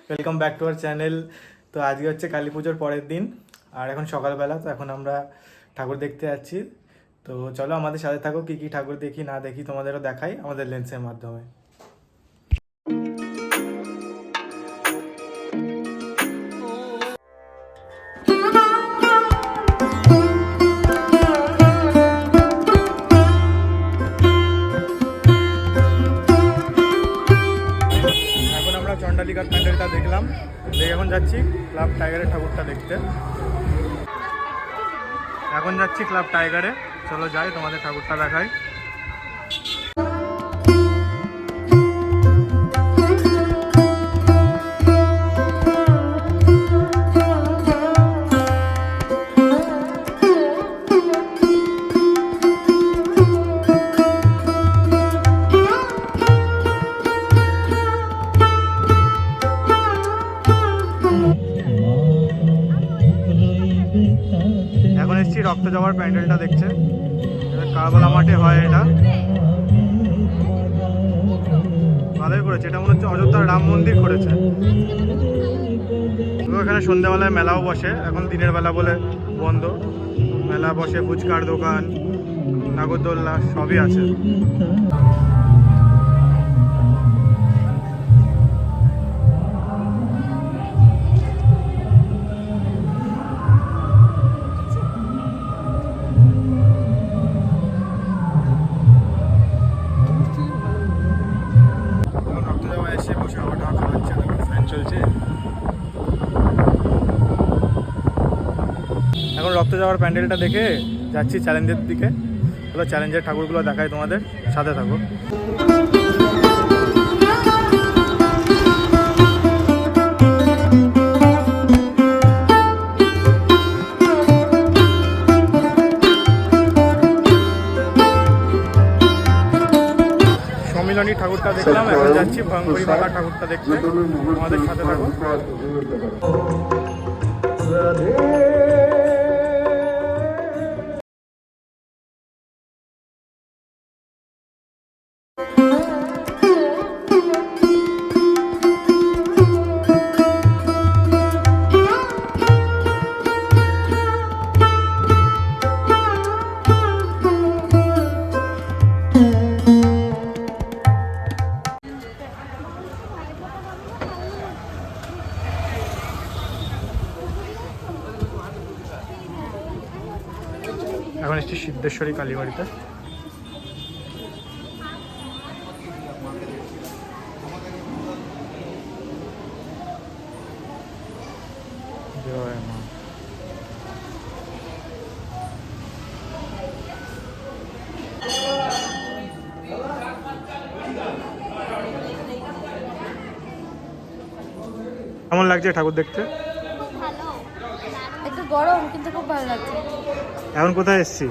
Welcome back to our channel. তো আজকে হচ্ছে কালী পুজোর পরের দিন, আর এখন সকালবেলা। তো এখন আমরা ঠাকুর দেখতে যাচ্ছি। তো চলো আমাদের সাথে থাকো, কী কী ঠাকুর দেখি না দেখি তোমাদেরও দেখাই আমাদের লেন্সের মাধ্যমে। এখন আমরা চণ্ডালিকার প্যান্ডেলটা দেখলাম, দেখে এখন যাচ্ছি ক্লাব টাইগারের ঠাকুরটা দেখতে। এখন যাচ্ছি ক্লাব টাইগারে, চলো যাই তোমাদের ঠাকুরটা দেখাই। এখন এসছি রক্ত জবার প্যান্ডেলটা দেখছে, কারবালা মাঠে হয় এটা। ভালোই করেছে, এটা মনে হচ্ছে অযোধ্যার রাম মন্দির করেছে। এখানে সন্ধ্যাবেলায় মেলাও বসে, এখন দিনের বেলা বলে বন্ধ। মেলা বসে, ফুচকার দোকান, নাগরদোল্লা সবই আছে। এখন রক্ত যাওয়ার প্যান্ডেলটা দেখে যাচ্ছি চ্যালেঞ্জের দিকে। চলো চ্যালেঞ্জের ঠাকুরগুলো দেখাই তোমাদের, সাথে থাকো। সম্মিলনী ঠাকুরটা দেখলাম, এখন যাচ্ছি ভয়ঙ্করী মাতা ঠাকুরটা দেখতে, আমাদের সাথে থাকো। এখন এসছি সিদ্ধেশ্বরী কালীবাড়িতে। জয় মা। কেমন লাগছে ঠাকুর দেখতে? একটু গরম কিন্তু খুব ভালো লাগছে। এখন কোথায় এসছি?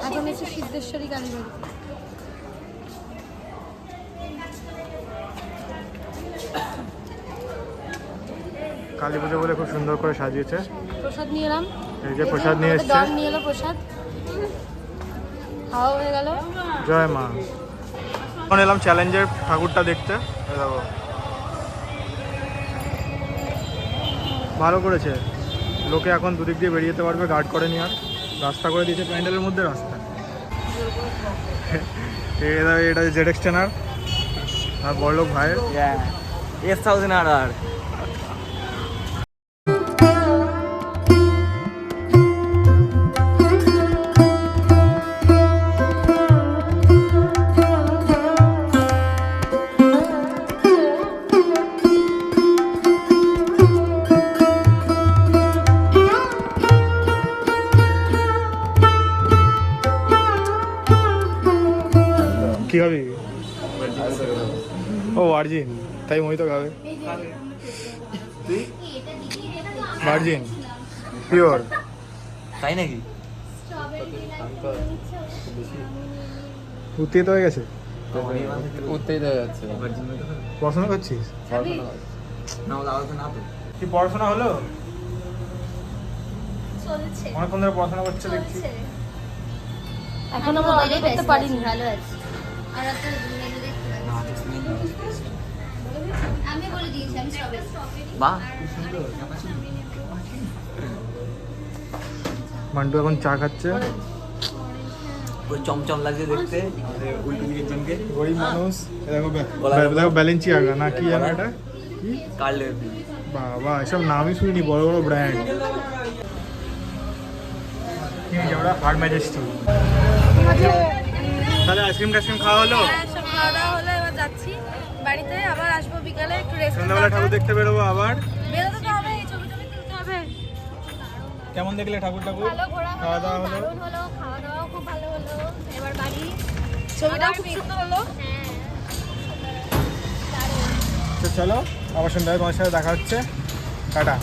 এখন এসে সিদ্ধেশ্বরী কালীবাড়ি। কালী পুজো বলে খুব সুন্দর করে সাজিয়েছে। প্রসাদ নিয়ে এলাম, এই যে প্রসাদ নিয়ে এসছে। দল নিয়ে এলো প্রসাদ, খাওয়া হয়ে গেল। জয় মা। এখন এলাম চ্যালেঞ্জের ঠাকুরটা দেখতে। দেখো ভালো করেছে, লোকে এখন দুদিক দিয়ে বেরিয়ে যেতে পারবে, গার্ড করে নিয়ে আর রাস্তা করে দিয়েছে প্যান্ডেলের মধ্যে রাস্তা। এটা জেড এক্সটেনার আর বড়লোক ভাইয়ের S1000RR। কি হবে? ও ভার্জিন, তাই মই তো খাবে। ভার্জিন পিওর, তাই নাকি? উত্তেজিত হয়ে গেছে। উত্তেজিত হয়ে যাচ্ছে। পড়াশোনা করছিস? কি পড়াশোনা হলো? অনেকক্ষণ ধরে পড়াশোনা করছে দেখছি। এখন আমরা অর্ডার করতে পারিনি। ভালো আছে। আর একটা মেনু দেখতে পাচ্ছি। আমি বলে দিয়েছি আমি স্ট্রবেরি বাহ মান্টু এখন চা খাচ্ছে। ওই চমচম লাগছে দেখতে উল্টো দিকের জনকে গরিব মানুষ এ দেখো গলায়- দেখো ব্যালেন্সি আগা না কি জানো এটা কি কাটলে বাবা এসব নামই শুনিনি, বড় বড় ব্র্যান্ড। কি হয়েছে ওটা? Hard majesty. তাহলে আইসক্রিম টাইসক্রিম খাওয়া হলো, সব খাওয়া দাওয়া হলো, এবার যাচ্ছি বাড়িতে, আবার আসবো বিকালে একটু রেস্ট সন্ধ্যাবেলা ঠাকুর দেখতে বেরোবো আবার। বেরোতে তো হবে, এই ছবি টবি তুলতে হবে। কেমন দেখলে ঠাকুর ঠাকুর? ভালো ঘোরা খাওয়া দাওয়া হলো? দারুণ হলো, খাওয়া দাওয়াও খুব ভালো হলো। এবার বাড়ি। ছবিটাও খুব সুন্দর হলো। তো চলো আবার সন্ধ্যায় তোমার সাথে দেখা হচ্ছে। টাটা।